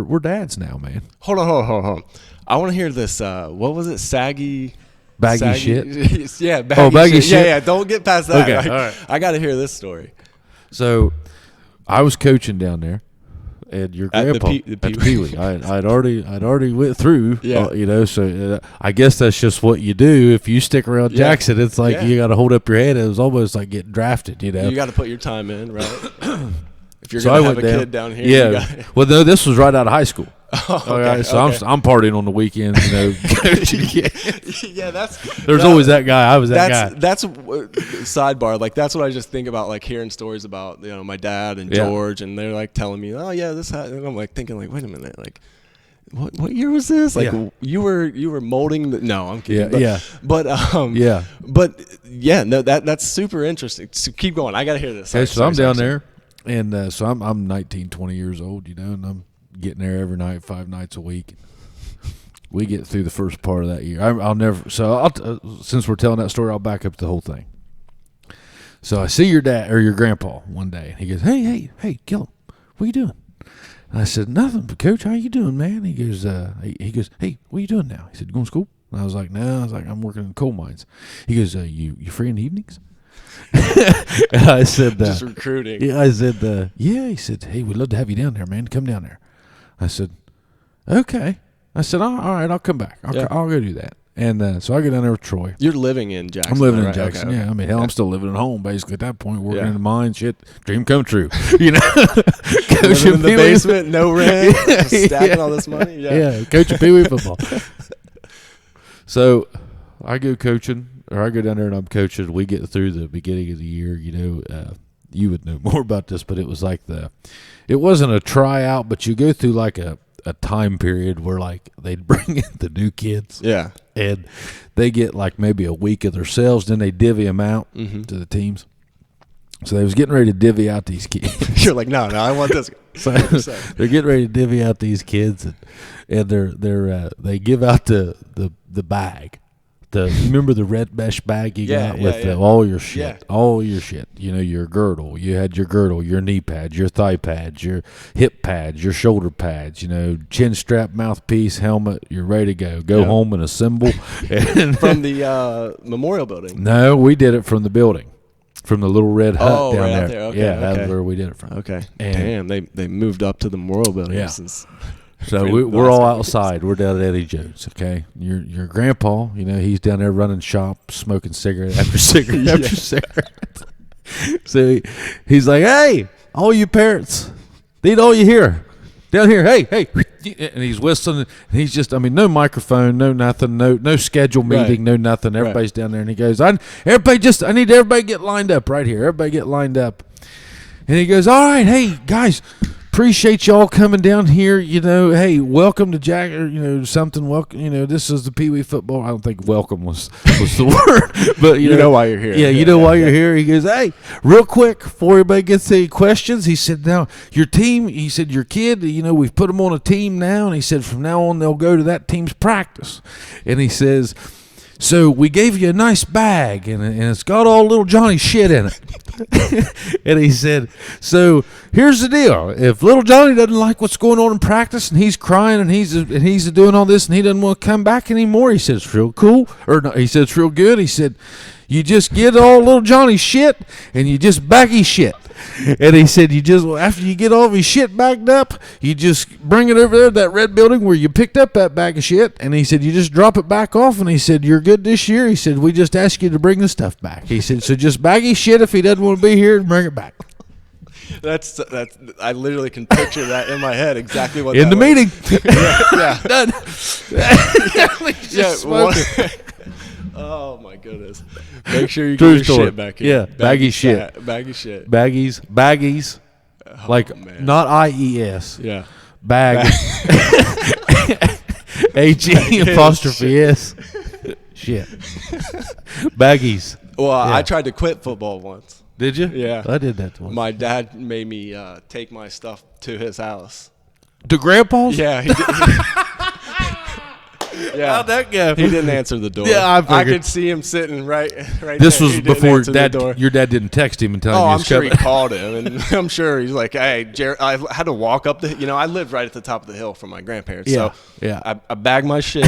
we're dads now, man. Hold on. I want to hear this. What was it? Saggy shit. Yeah, baggy Oh, baggy shit. shit. Yeah. Don't get past that. Okay, Like, all right. I got to hear this story. So I was coaching down there, and your At the grandpa Pee- the at the Pee- Pee-wee. I'd already went through. Yeah. So I guess that's just what you do. If you stick around Jackson, it's like you got to hold up your head. It was almost like getting drafted. You got to put your time in, right? If you're So going I to have went a down. kid down here. Yeah. Well, no, this was right out of high school. Okay. So I'm partying on the weekends. Coaching. Yeah, There's always that guy. I was that guy. That's sidebar. Like that's what I just think about. Like hearing stories about my dad and George, and they're like telling me, oh yeah, this. And I'm like thinking like, wait a minute, like what year was this? Like you were molding. No, I'm kidding. But no, that's super interesting. So keep going. I gotta hear this. So I'm down there, and so I'm 19, 20 years old, and I'm getting there every night, 5 nights a week. We get through the first part of that year. I'll never. So since we're telling that story, I'll back up the whole thing. So I see your dad or your grandpa one day, and he goes, "Hey, Gillum, what are you doing?" And I said, "Nothing, but Coach, how you doing, man?" He goes, "Hey, what are you doing now?" He said, "You going to school?" And I was like, "No." I was like, "I'm working in coal mines." He goes, "You free in the evenings?" And I said, just recruiting. Yeah, I said, yeah. He said, "Hey, we'd love to have you down there, man. Come down there." I said, "Okay." I said, all right, I'll come back. I'll go do that. And so I go down there with Troy. You're living in Jackson. I'm living in right? Jackson. Okay. Yeah, I mean, hell, I'm still living at home basically at that point, working in the mine. Shit, dream come true. Coaching in the basement, no rent, stacking all this money. Yeah, coaching Pee-wee football. So I go coaching, or I go down there and I'm coaching. We get through the beginning of the year. You would know more about this, but it was like it wasn't a tryout, but you go through like a time period where like they'd bring in the new kids. Yeah. And they get like maybe a week of themselves, then they divvy them out to the teams. So they was getting ready to divvy out these kids. You're like, no, I want this. So they're getting ready to divvy out these kids, and they give out the bag. Remember the red mesh bag you got with all your shit, all your shit. Your girdle. You had your girdle, your knee pads, your thigh pads, your hip pads, your shoulder pads. Chin strap, mouthpiece, helmet. You're ready to go home and assemble. From the memorial building. No, we did it from the building, from the little red hut down right there. Out there. Okay, that's where we did it from. Okay. And damn, they moved up to the memorial building. Yeah. Since So we're all outside. We're down at Eddie Jones, okay? Your grandpa, he's down there running shop, smoking cigarette after cigarette after cigarette. So he's like, "Hey, all you parents, need all you hear down here. Hey," and he's whistling. And he's just, no microphone, no nothing, no schedule meeting, no nothing. Everybody's down there, and he goes, I need everybody get lined up right here. Everybody get lined up. And he goes, "All right, hey guys, appreciate y'all coming down here. Hey, welcome to Jack, or something. Welcome. This is the Pee-wee football." I don't think welcome was the word, but you know why you're here. Yeah, you know why you're here. He goes, "Hey, real quick before everybody gets any questions," he said, "Now your team," he said, "your kid, we've put them on a team now," and he said, "From now on they'll go to that team's practice," and he says, "So we gave you a nice bag, and it's got all little Johnny's shit in it." And he said, "So here's the deal. If little Johnny doesn't like what's going on in practice, and he's crying, and he's doing all this, and he doesn't want to come back anymore," he said, "it's real cool." Or no, he said, "It's real good." He said, "You just get all little Johnny's shit, and you just bag his shit." And he said, after you get all of his shit bagged up, you just bring it over there to that red building where you picked up that bag of shit. And he said, you just drop it back off. And he said, you're good this year. He said, we just ask you to bring the stuff back. He said, so just bag his shit if he doesn't want to be here and bring it back. That's. I literally can picture that in my head. Exactly what. In the was. meeting. Yeah. Done. Oh my goodness! Make sure you get your shit back here. Yeah, baggy shit. Baggy shit. Baggies. Man. Not IES. Yeah. Bag. HE apostrophe S. Shit. Baggies. Well, I tried to quit football once. Did you? Yeah. I did that once. My dad made me take my stuff to his house. To Grandpa's? Yeah. He did. Yeah. How'd that go? He didn't answer the door. Yeah, I figured. could see him sitting right This there. was He didn't before answer the door. your dad didn't text him and tell him Oh, he I'm was sure he coming. called him, and I'm sure he's like, "Hey, Jared, I had to walk up the. I lived right at the top of the hill from my grandparents, Yeah, so yeah. I bagged my shit,